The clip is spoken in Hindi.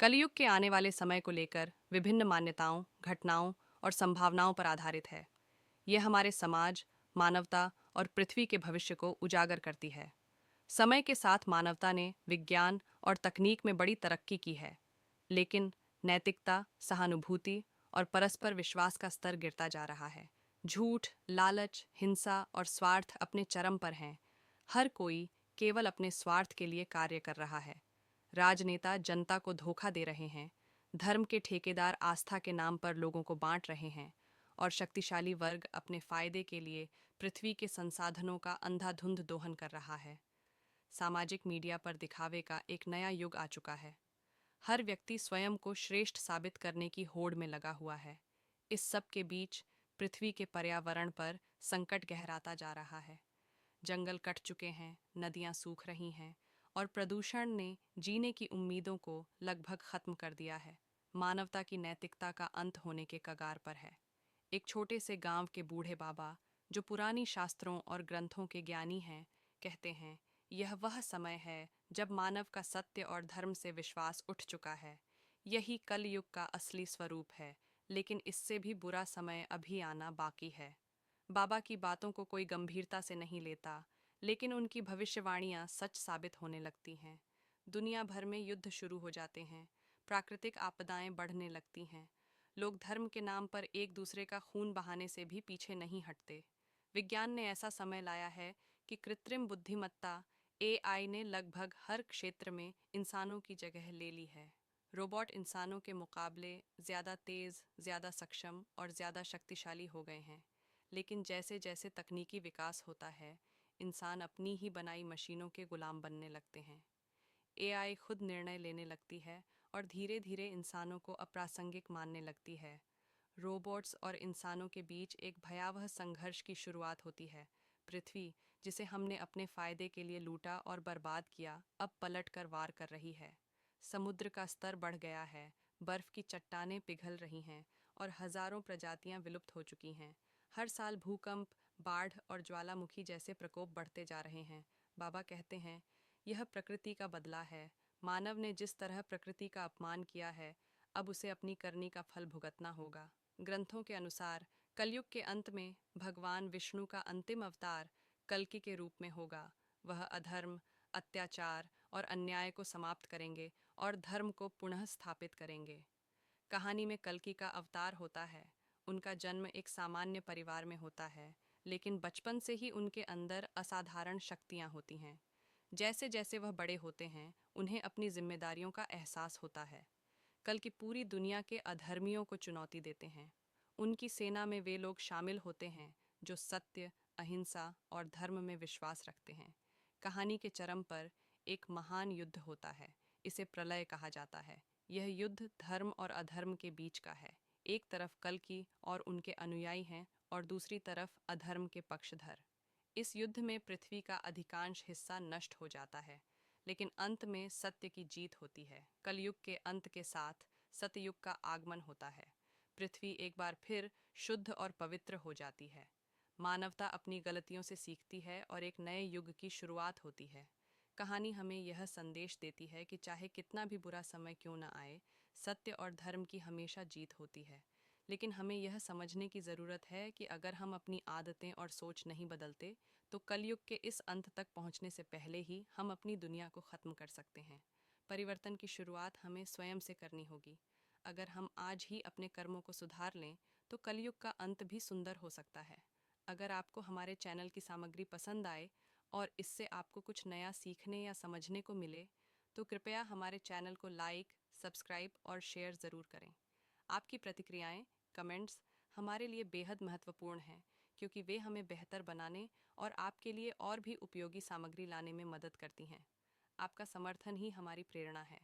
कलयुग के आने वाले समय को लेकर विभिन्न मान्यताओं, घटनाओं और संभावनाओं पर आधारित है। यह हमारे समाज, मानवता और पृथ्वी के भविष्य को उजागर करती है। समय के साथ मानवता ने विज्ञान और तकनीक में बड़ी तरक्की की है, लेकिन नैतिकता, सहानुभूति और परस्पर विश्वास का स्तर गिरता जा रहा है। झूठ, लालच, हिंसा और स्वार्थ अपने चरम पर हैं। हर कोई केवल अपने स्वार्थ के लिए कार्य कर रहा है। राजनेता जनता को धोखा दे रहे हैं, धर्म के ठेकेदार आस्था के नाम पर लोगों को बांट रहे हैं और शक्तिशाली वर्ग अपने फायदे के लिए पृथ्वी के संसाधनों का अंधाधुंध दोहन कर रहा है। सामाजिक मीडिया पर दिखावे का एक नया युग आ चुका है। हर व्यक्ति स्वयं को श्रेष्ठ साबित करने की होड़ में लगा हुआ है। इस सब के बीच पृथ्वी के पर्यावरण पर संकट गहराता जा रहा है। जंगल कट चुके हैं, नदियां सूख रही हैं और प्रदूषण ने जीने की उम्मीदों को लगभग खत्म कर दिया है। मानवता की नैतिकता का अंत होने के कगार पर है। एक छोटे से गांव के बूढ़े बाबा, जो पुरानी शास्त्रों और ग्रंथों के ज्ञानी हैं, कहते हैं, यह वह समय है जब मानव का सत्य और धर्म से विश्वास उठ चुका है। यही कलयुग का असली स्वरूप है, लेकिन इससे भी बुरा समय अभी आना बाकी है। बाबा की बातों को कोई गंभीरता से नहीं लेता, लेकिन उनकी भविष्यवाणियां सच साबित होने लगती हैं। दुनिया भर में युद्ध शुरू हो जाते हैं, प्राकृतिक आपदाएं बढ़ने लगती हैं। लोग धर्म के नाम पर एक दूसरे का खून बहाने से भी पीछे नहीं हटते। विज्ञान ने ऐसा समय लाया है कि कृत्रिम बुद्धिमत्ता एआई ने लगभग हर क्षेत्र में इंसानों की जगह ले ली है। रोबोट इंसानों के मुकाबले ज़्यादा तेज़, ज़्यादा सक्षम और ज़्यादा शक्तिशाली हो गए हैं। लेकिन जैसे जैसे तकनीकी विकास होता है, इंसान अपनी ही बनाई मशीनों के गुलाम बनने लगते हैं। एआई खुद निर्णय लेने लगती है और धीरे धीरे इंसानों को अप्रासंगिक मानने लगती है। रोबोट्स और इंसानों के बीच एक भयावह संघर्ष की शुरुआत होती है। पृथ्वी, जिसे हमने अपने फायदे के लिए लूटा और बर्बाद किया, अब पलट कर वार कर रही है। समुद्र का स्तर बढ़ गया है, बर्फ की चट्टानें पिघल रही हैं और हजारों प्रजातियां विलुप्त हो चुकी हैं। हर साल भूकंप, बाढ़ और ज्वालामुखी जैसे प्रकोप बढ़ते जा रहे हैं। बाबा कहते हैं, यह प्रकृति का बदला है। मानव ने जिस तरह प्रकृति का अपमान किया है, अब उसे अपनी करनी का फल भुगतना होगा। ग्रंथों के अनुसार कलयुग के अंत में भगवान विष्णु का अंतिम अवतार कल्कि के रूप में होगा। वह अधर्म, अत्याचार और अन्याय को समाप्त करेंगे और धर्म को पुनः स्थापित करेंगे। कहानी में कल्कि का अवतार होता है। उनका जन्म एक सामान्य परिवार में होता है, लेकिन बचपन से ही उनके अंदर असाधारण शक्तियां होती हैं। जैसे जैसे वह बड़े होते हैं, उन्हें अपनी जिम्मेदारियों का एहसास होता है। कल की पूरी दुनिया के अधर्मियों को चुनौती देते हैं। उनकी सेना में वे लोग शामिल होते हैं जो सत्य, अहिंसा और धर्म में विश्वास रखते हैं। कहानी के चरम पर एक महान युद्ध होता है। इसे प्रलय कहा जाता है। यह युद्ध धर्म और अधर्म के बीच का है। एक तरफ कल्कि और उनके अनुयायी हैं और दूसरी तरफ अधर्म के पक्षधर। इस युद्ध में पृथ्वी का अधिकांश हिस्सा नष्ट हो जाता है, लेकिन अंत में सत्य की जीत होती है। कलयुग के अंत के साथ सतयुग का आगमन होता है। पृथ्वी एक बार फिर शुद्ध और पवित्र हो जाती है। मानवता अपनी गलतियों से सीखती है और एक नए युग की शुरुआत होती है। कहानी हमें यह संदेश देती है कि चाहे कितना भी बुरा समय क्यों न आए, सत्य और धर्म की हमेशा जीत होती है। लेकिन हमें यह समझने की ज़रूरत है कि अगर हम अपनी आदतें और सोच नहीं बदलते, तो कलयुग के इस अंत तक पहुंचने से पहले ही हम अपनी दुनिया को ख़त्म कर सकते हैं। परिवर्तन की शुरुआत हमें स्वयं से करनी होगी। अगर हम आज ही अपने कर्मों को सुधार लें, तो कलयुग का अंत भी सुंदर हो सकता है। अगर आपको हमारे चैनल की सामग्री पसंद आए और इससे आपको कुछ नया सीखने या समझने को मिले, तो कृपया हमारे चैनल को लाइक, सब्सक्राइब और शेयर ज़रूर करें। आपकी प्रतिक्रियाएं, कमेंट्स हमारे लिए बेहद महत्वपूर्ण हैं, क्योंकि वे हमें बेहतर बनाने और आपके लिए और भी उपयोगी सामग्री लाने में मदद करती हैं। आपका समर्थन ही हमारी प्रेरणा है।